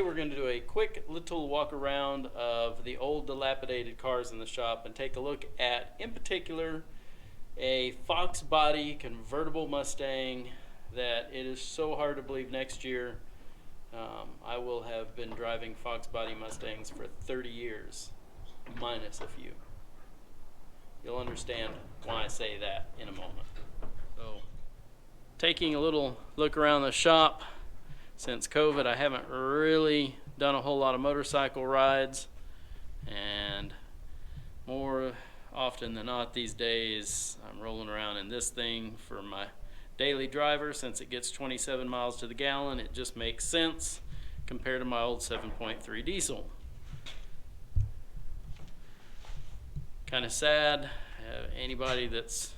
we're going to do a quick little walk around of the old dilapidated cars in the shop and take a look at, in particular, a Fox body convertible Mustang that it is so hard to believe next year I will have been driving Fox body Mustangs for 30 years, minus a few. You'll understand why I say that in a moment. So, taking a little look around the shop. Since COVID, I haven't really done a whole lot of motorcycle rides, and more often than not these days, I'm rolling around in this thing for my daily driver. Since it gets 27 miles to the gallon, it just makes sense compared to my old 7.3 diesel. Kind of sad. Anybody that's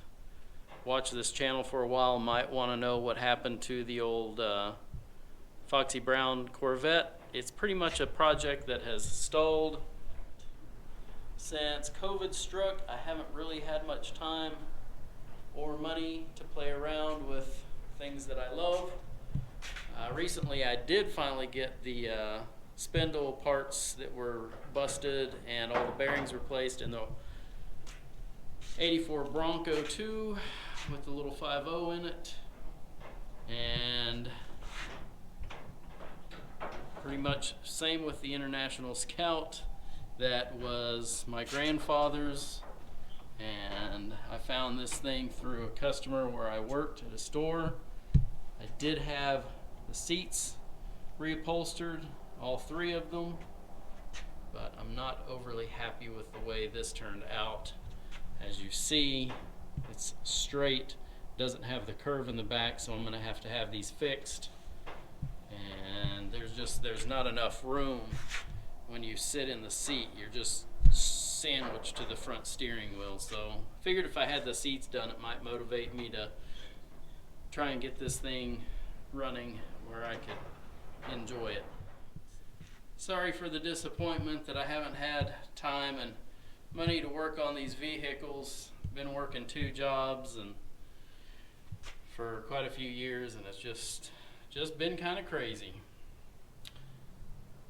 watched this channel for a while might want to know what happened to the old Foxy Brown Corvette. It's pretty much a project that has stalled since COVID struck. I haven't really had much time or money to play around with things that I love. Recently I did finally get the spindle parts that were busted and all the bearings replaced in the 84 Bronco 2 with the little 5.0 in it, and pretty much same with the International Scout that was my grandfather's, and I found this thing through a customer where I worked at a store. I did have the seats reupholstered, all three of them, but I'm not overly happy with the way this turned out. As you see, it's straight, doesn't have the curve in the back, so I'm going to have these fixed. And there's not enough room when you sit in the seat. You're just sandwiched to the front steering wheel. So figured if I had the seats done, it might motivate me to try and get this thing running where I could enjoy it. Sorry for the disappointment that I haven't had time and money to work on these vehicles. Been working 2 jobs and for quite a few years, and it's just been kind of crazy.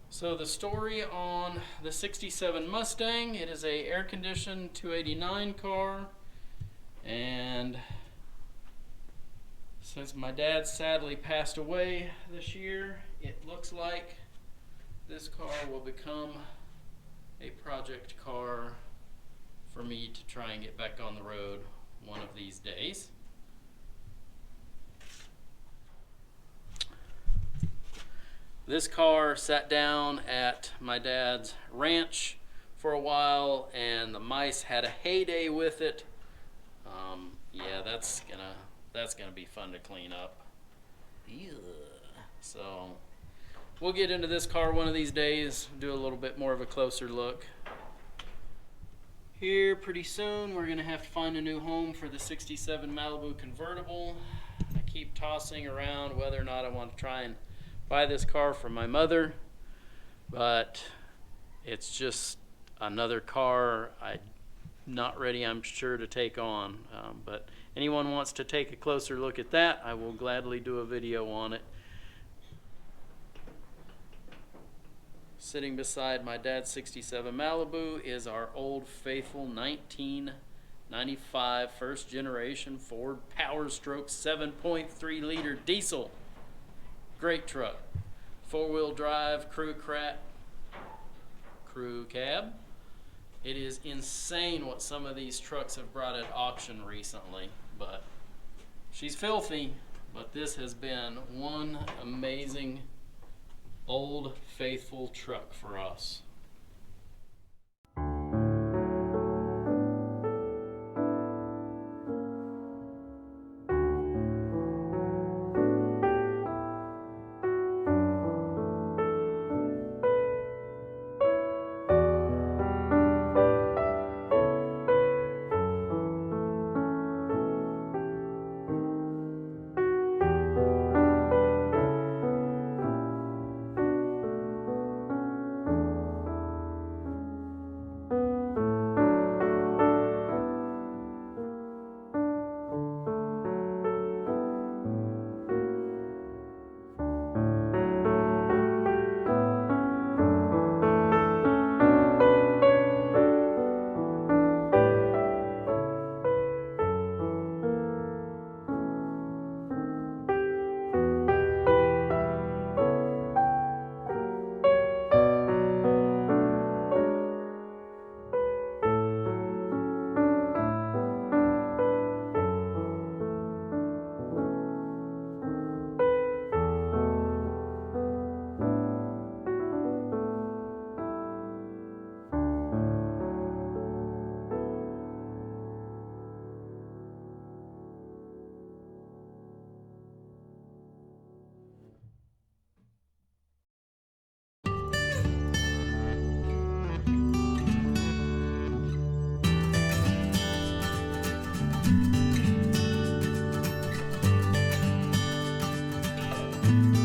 So the story on the 67 Mustang, it is a air-conditioned 289 car, and since my dad sadly passed away this year, it looks like this car will become a project car for me to try and get back on the road one of these days. This car sat down at my dad's ranch for a while, and the mice had a heyday with it. Yeah, that's gonna be fun to clean up. Ugh. So we'll get into this car one of these days, do a little bit more of a closer look. Here pretty soon we're gonna have to find a new home for the 67 Malibu convertible. I keep tossing around whether or not I want to try and buy this car for my mother, but it's just another car I'm not ready, I'm sure, to take on. But anyone wants to take a closer look at that, I will gladly do a video on it. Sitting beside my dad's 67 Malibu is our old faithful 1995 first generation Ford Power Stroke 7.3 liter diesel. Great truck. 4-wheel drive, crew cab. It is insane what some of these trucks have brought at auction recently, but she's filthy. But this has been one amazing old faithful truck for us. Bye.